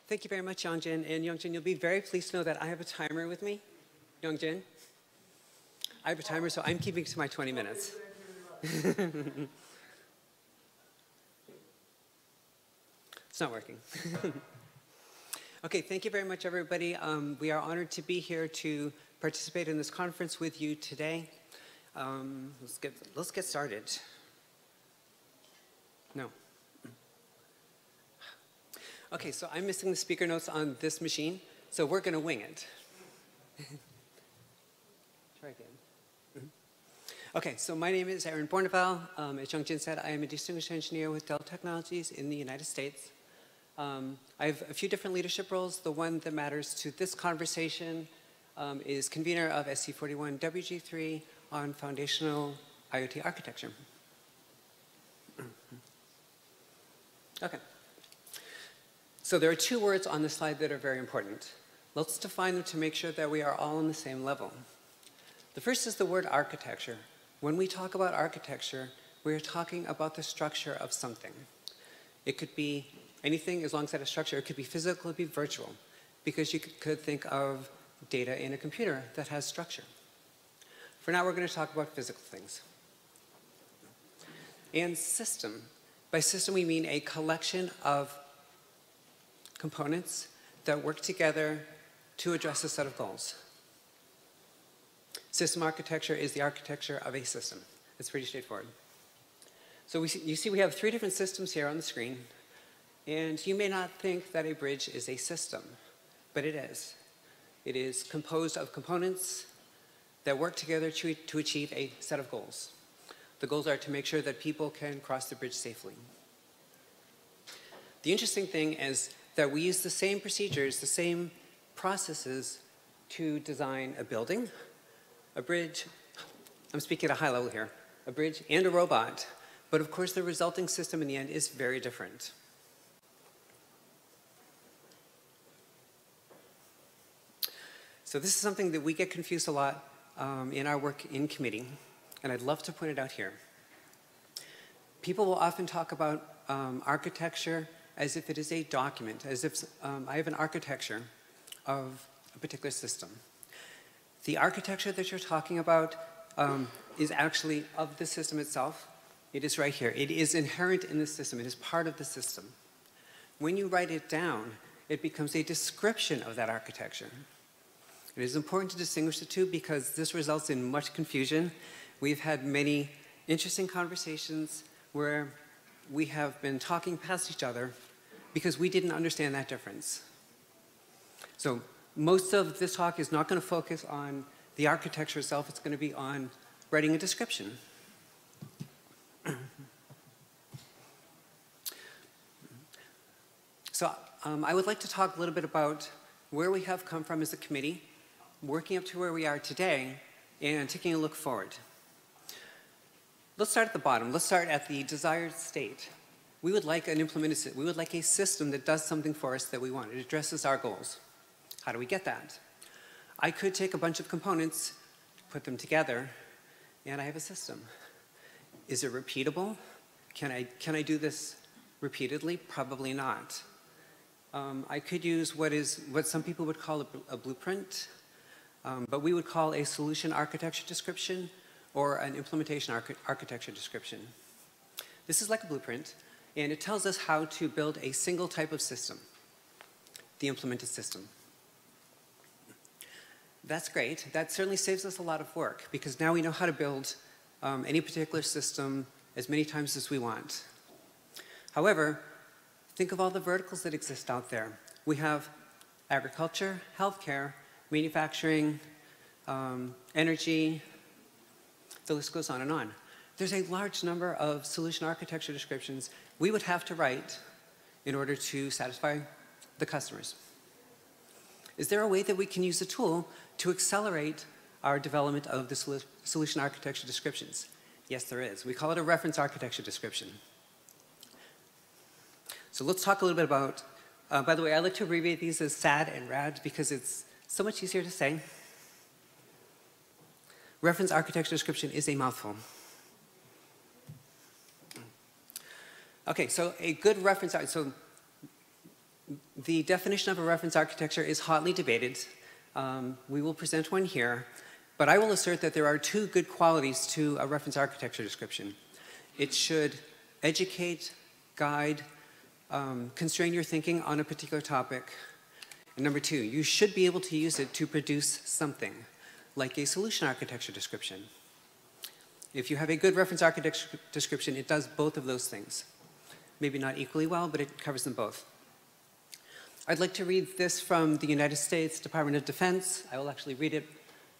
Thank you very much, Youngjin. And Youngjin, you'll be very pleased to know that I have a timer with me. Youngjin, I have a timer, so I'm keeping to my 20 minutes. It's not working. Okay, thank you very much, everybody. We are honored to be here to participate in this conference with you today. Let's get started. No. Okay, so I'm missing the speaker notes on this machine, so we're going to wing it. Try again. Okay, so my name is Erin Bournival. As Youngjin said, I am a distinguished engineer with Dell Technologies in the United States. I have a few different leadership roles. The one that matters to this conversation is convener of SC41 WG3 on foundational IoT architecture. Okay. So there are two words on the slide that are very important. Let's define them to make sure that we are all on the same level. The first is the word architecture. When we talk about architecture, we're talking about the structure of something. It could be anything as long as that is structure. It could be physical, it could be virtual, because you could think of data in a computer that has structure. For now, we're going to talk about physical things. And system. By system, we mean a collection of components that work together to address a set of goals. System architecture is the architecture of a system. It's pretty straightforward. So you see we have three different systems here on the screen. And you may not think that a bridge is a system, but it is. It is composed of components that work together to achieve a set of goals. The goals are to make sure that people can cross the bridge safely. The interesting thing is that we use the same procedures, the same processes to design a building, a bridge, I'm speaking at a high level here, a bridge and a robot, but of course the resulting system in the end is very different. So this is something that we get confused a lot in our work in committee, and I'd love to point it out here. People will often talk about architecture as if it is a document, as if I have an architecture of a particular system. The architecture that you're talking about is actually of the system itself. It is right here. It is inherent in the system. It is part of the system. When you write it down, it becomes a description of that architecture. It is important to distinguish the two because this results in much confusion. We've had many interesting conversations where we have been talking past each other because we didn't understand that difference. So most of this talk is not going to focus on the architecture itself. It's going to be on writing a description. So I would like to talk a little bit about where we have come from as a committee, working up to where we are today, and taking a look forward. Let's start at the bottom. Let's start at the desired state. We would like an implemented, we would like a system that does something for us that we want. It addresses our goals. How do we get that? I could take a bunch of components, put them together, and I have a system. Is it repeatable? Can I do this repeatedly? Probably not. I could use what some people would call a blueprint, but we would call a solution architecture description or an implementation architecture description. This is like a blueprint, and it tells us how to build a single type of system, the implemented system. That's great. That certainly saves us a lot of work because now we know how to build any particular system as many times as we want. However, think of all the verticals that exist out there. We have agriculture, healthcare, manufacturing, energy, the list goes on and on. There's a large number of solution architecture descriptions we would have to write in order to satisfy the customers. Is there a way that we can use a tool to accelerate our development of the solution architecture descriptions? Yes, there is. We call it a reference architecture description. So let's talk a little bit about, by the way, I like to abbreviate these as SAD and RAD because it's so much easier to say. Reference architecture description is a mouthful. Okay, so a good reference, so The definition of a reference architecture is hotly debated. We will present one here, but I will assert that there are two good qualities to a reference architecture description. It should educate, guide, constrain your thinking on a particular topic. And number two, you should be able to use it to produce something, like a solution architecture description. If you have a good reference architecture description, it does both of those things. Maybe not equally well, but it covers them both. I'd like to read this from the United States Department of Defense. I will actually read it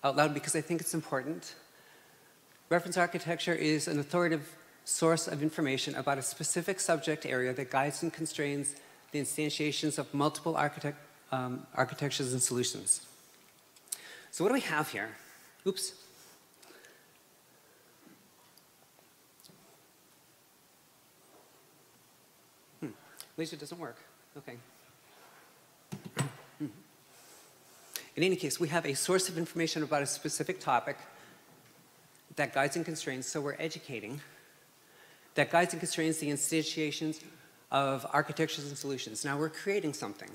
out loud because I think it's important. Reference architecture is an authoritative source of information about a specific subject area that guides and constrains the instantiations of multiple architectures and solutions. So what do we have here? Oops. Laser doesn't work. Okay. In any case, we have a source of information about a specific topic that guides and constrains, so we're educating, that guides and constrains the instantiations of architectures and solutions. Now we're creating something.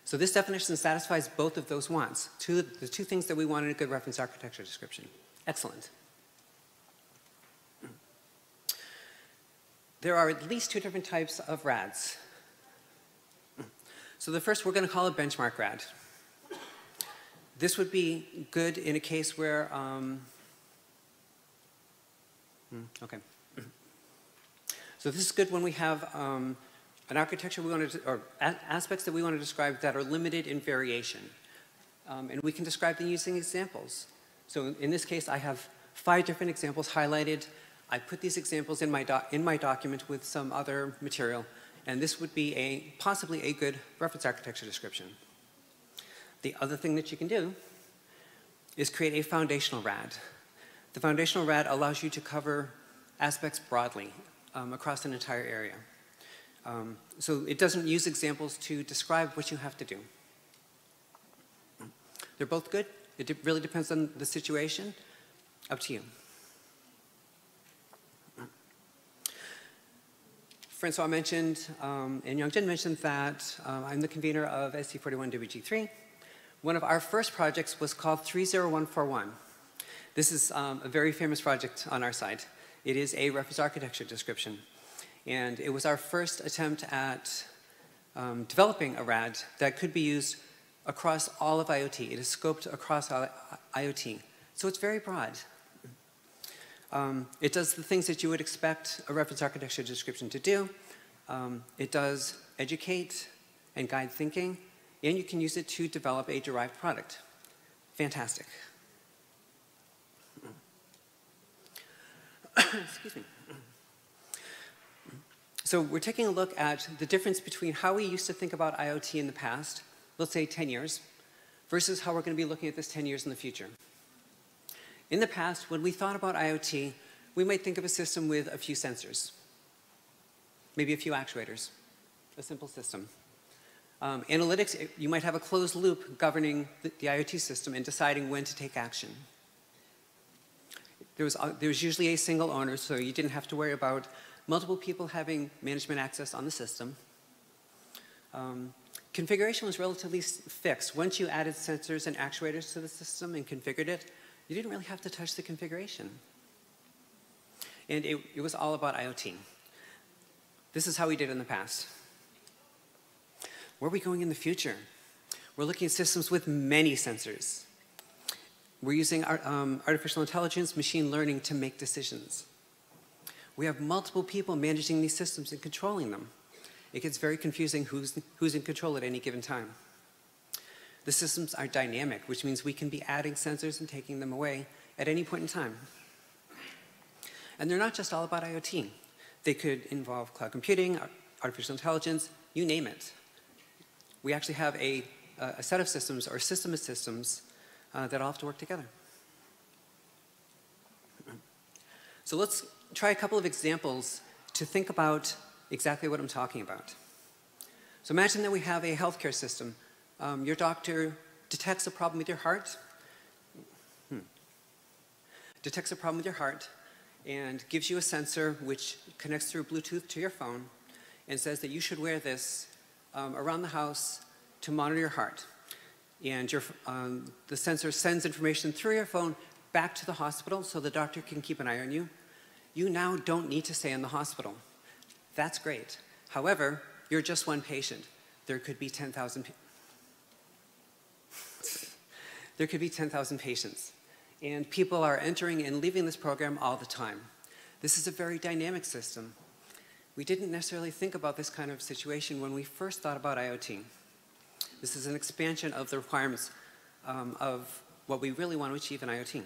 So this definition satisfies both of those wants, the two things that we want in a good reference architecture description. Excellent. There are at least two different types of RADs. So the first we're going to call a benchmark RAD. This would be good in a case where, okay. So this is good when we have an architecture we want to, or aspects that we want to describe that are limited in variation. And we can describe them using examples. So in this case, I have 5 different examples highlighted. I put these examples in my document with some other material, and this would be possibly a good reference architecture description. The other thing that you can do is create a foundational RAD. The foundational RAD allows you to cover aspects broadly across an entire area. So it doesn't use examples to describe what you have to do. They're both good. It really depends on the situation. Up to you. Francois mentioned, and Youngjin mentioned that I'm the convener of SC41WG3. One of our first projects was called 30141. This is a very famous project on our side. It is a reference architecture description. And it was our first attempt at developing a RAD that could be used across all of IoT. It is scoped across IoT. So it's very broad. It does the things that you would expect a reference architecture description to do. It does educate and guide thinking, and you can use it to develop a derived product. Fantastic. Excuse me. So we're taking a look at the difference between how we used to think about IoT in the past, let's say 10 years, versus how we're going to be looking at this 10 years in the future. In the past, when we thought about IoT, we might think of a system with a few sensors, maybe a few actuators, a simple system. Analytics, you might have a closed loop governing the IoT system and deciding when to take action. There was usually a single owner, so you didn't have to worry about multiple people having management access on the system. Configuration was relatively fixed. Once you added sensors and actuators to the system and configured it, you didn't really have to touch the configuration. And it was all about IoT. This is how we did in the past. Where are we going in the future? We're looking at systems with many sensors. We're using artificial intelligence, machine learning to make decisions. We have multiple people managing these systems and controlling them. It gets very confusing who's in control at any given time. The systems are dynamic, which means we can be adding sensors and taking them away at any point in time. And they're not just all about IoT. They could involve cloud computing, artificial intelligence, you name it. We actually have a set of systems, or system of systems, that all have to work together. So let's try a couple of examples to think about exactly what I'm talking about. So imagine that we have a healthcare system. Your doctor detects a problem with your heart, detects a problem with your heart, and gives you a sensor which connects through Bluetooth to your phone and says that you should wear this around the house to monitor your heart. And the sensor sends information through your phone back to the hospital so the doctor can keep an eye on you. You now don't need to stay in the hospital. That's great. However, you're just one patient. There could be 10,000 patients. And people are entering and leaving this program all the time. This is a very dynamic system. We didn't necessarily think about this kind of situation when we first thought about IoT. This is an expansion of the requirements of what we really want to achieve in IoT.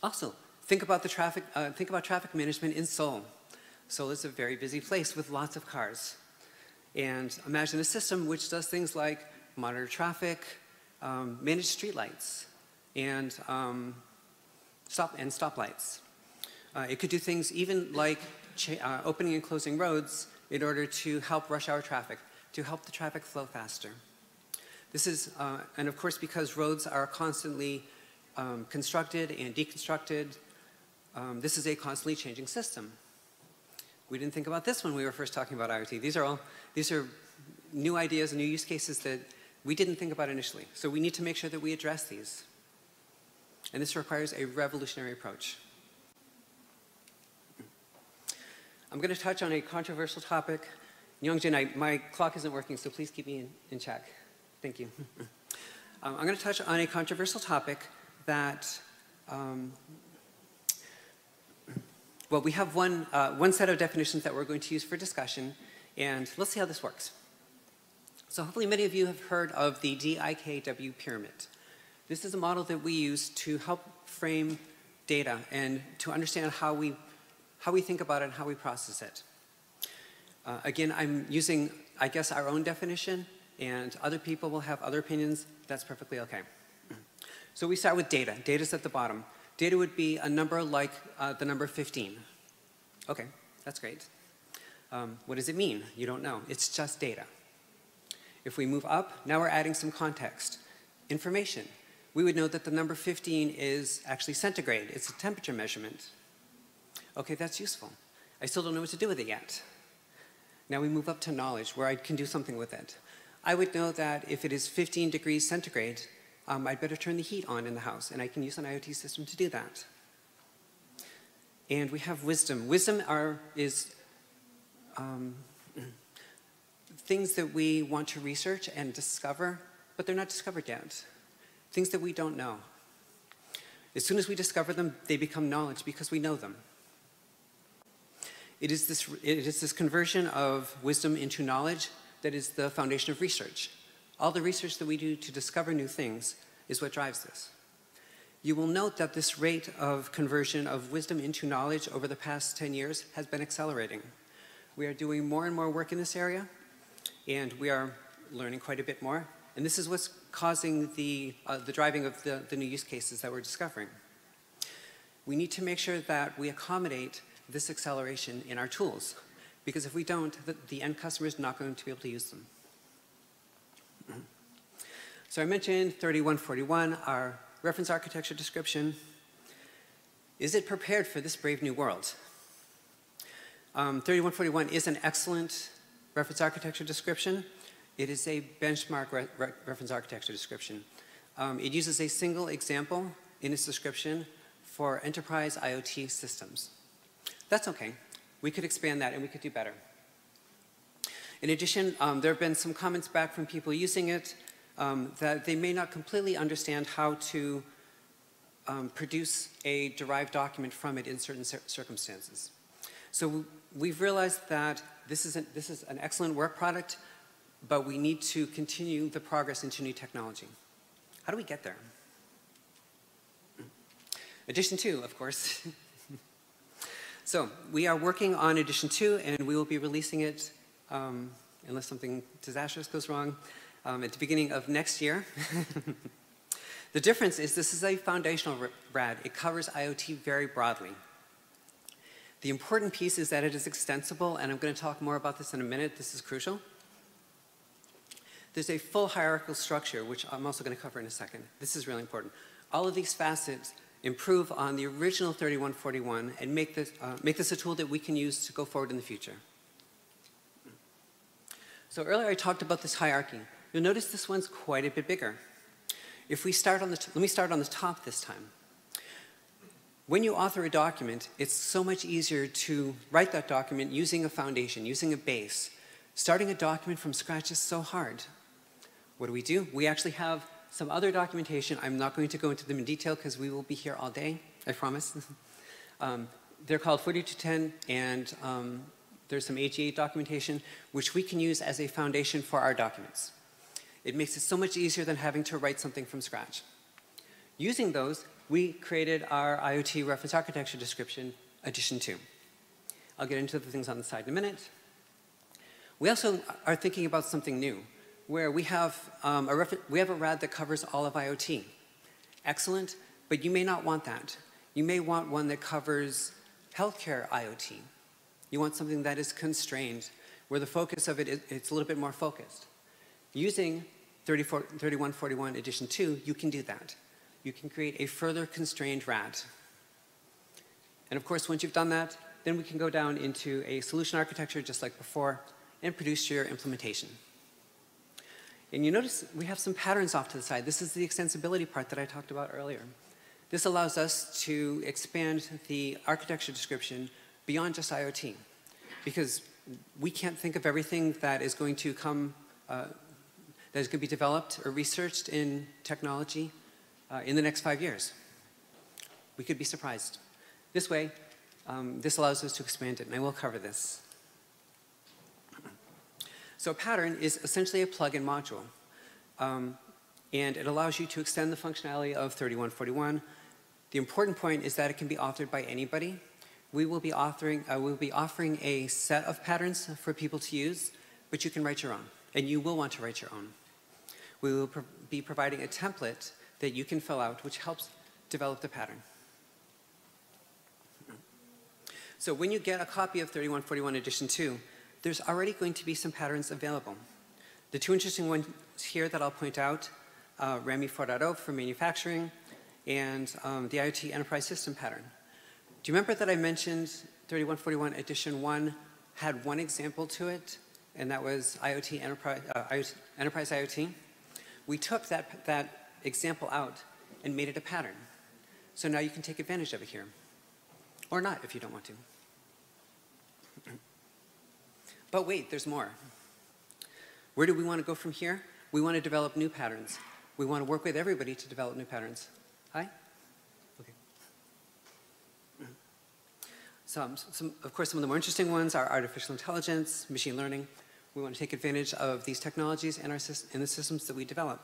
Also, think about traffic management in Seoul. Seoul is a very busy place with lots of cars. And imagine a system which does things like monitor traffic, manage streetlights, and stoplights. It could do things even like opening and closing roads in order to help rush hour traffic, to help the traffic flow faster. This is, and of course, because roads are constantly constructed and deconstructed, this is a constantly changing system. We didn't think about this when we were first talking about IoT. These are new ideas and new use cases that we didn't think about initially. So we need to make sure that we address these. And this requires a revolutionary approach. I'm going to touch on a controversial topic. Youngjin, my clock isn't working, so please keep me in check. Thank you. I'm going to touch on a controversial topic that, well, we have one set of definitions that we're going to use for discussion, and let's see how this works. So hopefully many of you have heard of the DIKW pyramid. This is a model that we use to help frame data and to understand how we think about it and how we process it. Again, I'm using, I guess, our own definition, and other people will have other opinions. That's perfectly okay. So we start with data. Data's at the bottom. Data would be a number like the number 15. Okay, that's great. What does it mean? You don't know. It's just data. If we move up, now we're adding some context. Information. We would know that the number 15 is actually centigrade. It's a temperature measurement. Okay, that's useful. I still don't know what to do with it yet. Now we move up to knowledge, where I can do something with it. I would know that if it is 15 degrees centigrade, I'd better turn the heat on in the house, and I can use an IoT system to do that. And we have wisdom. Wisdom is things that we want to research and discover, but they're not discovered yet. Things that we don't know. As soon as we discover them, they become knowledge because we know them. It is this conversion of wisdom into knowledge that is the foundation of research. All the research that we do to discover new things is what drives this. You will note that this rate of conversion of wisdom into knowledge over the past 10 years has been accelerating. We are doing more and more work in this area, and we are learning quite a bit more. And this is what's causing the driving of the new use cases that we're discovering. We need to make sure that we accommodate this acceleration in our tools, because if we don't, the end customer is not going to be able to use them. So I mentioned 3141, our reference architecture description. Is it prepared for this brave new world? 3141 is an excellent reference architecture description. It is a benchmark reference architecture description. It uses a single example in its description for enterprise IoT systems. That's okay. We could expand that and we could do better. In addition, there have been some comments back from people using it that they may not completely understand how to produce a derived document from it in certain circumstances. So we've realized that this is an excellent work product, but we need to continue the progress into new technology. How do we get there? Edition 2, of course. So we are working on edition 2, and we will be releasing it, unless something disastrous goes wrong, at the beginning of next year. The difference is this is a foundational RAD. It covers IoT very broadly. The important piece is that it is extensible, and I'm going to talk more about this in a minute. This is crucial. There's a full hierarchical structure, which I'm also going to cover in a second. This is really important. All of these facets improve on the original 3141 and make this a tool that we can use to go forward in the future. So earlier I talked about this hierarchy. You'll notice this one's quite a bit bigger. If we start on let me start on the top this time. When you author a document, it's so much easier to write that document using a foundation, using a base. Starting a document from scratch is so hard. What do? We actually have some other documentation. I'm not going to go into them in detail because we will be here all day, I promise. They're called 4210, and there's some AGA documentation, which we can use as a foundation for our documents. It makes it so much easier than having to write something from scratch. Using those, we created our IoT reference architecture description, edition 2. I'll get into the things on the side in a minute. We also are thinking about something new, where we have a RAD that covers all of IoT. Excellent, but you may not want that. You may want one that covers healthcare IoT. You want something that is constrained, where the focus of it it's a little bit more focused. Using 3141 edition 2, you can do that. You can create a further constrained RAD. And of course, once you've done that, then we can go down into a solution architecture just like before and produce your implementation. And you notice we have some patterns off to the side. This is the extensibility part that I talked about earlier. This allows us to expand the architecture description beyond just IoT, because we can't think of everything that is going to come, that is going to be developed or researched in technology in the next 5 years. We could be surprised. This way, this allows us to expand it, and I will cover this. So a pattern is essentially a plug-in module, and it allows you to extend the functionality of 3141. The important point is that it can be authored by anybody. We will be offering a set of patterns for people to use, but you can write your own, and you will want to write your own. We will be providing a template that you can fill out, which helps develop the pattern. So when you get a copy of 3141 edition 2, there's already going to be some patterns available. The two interesting ones here that I'll point out, RAMI 4.0 for manufacturing, and the IoT enterprise system pattern. Do you remember that I mentioned 3141 edition 1 had one example to it, and that was IoT enterprise IoT? We took that example out and made it a pattern. So now you can take advantage of it here. Or not if you don't want to. But wait, there's more. Where do we want to go from here? We want to develop new patterns. We want to work with everybody to develop new patterns. Hi? Okay. So, of course, some of the more interesting ones are artificial intelligence, machine learning. We want to take advantage of these technologies in the systems that we develop.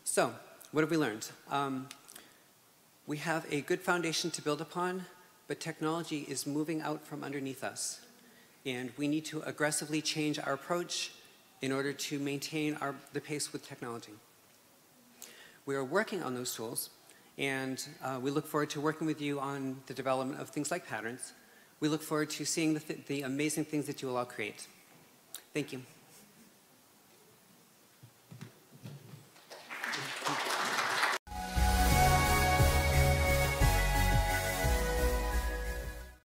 So, what have we learned? We have a good foundation to build upon, but technology is moving out from underneath us. And we need to aggressively change our approach in order to maintain the pace with technology. We are working on those tools, and we look forward to working with you on the development of things like patterns. We look forward to seeing the amazing things that you will all create. Thank you.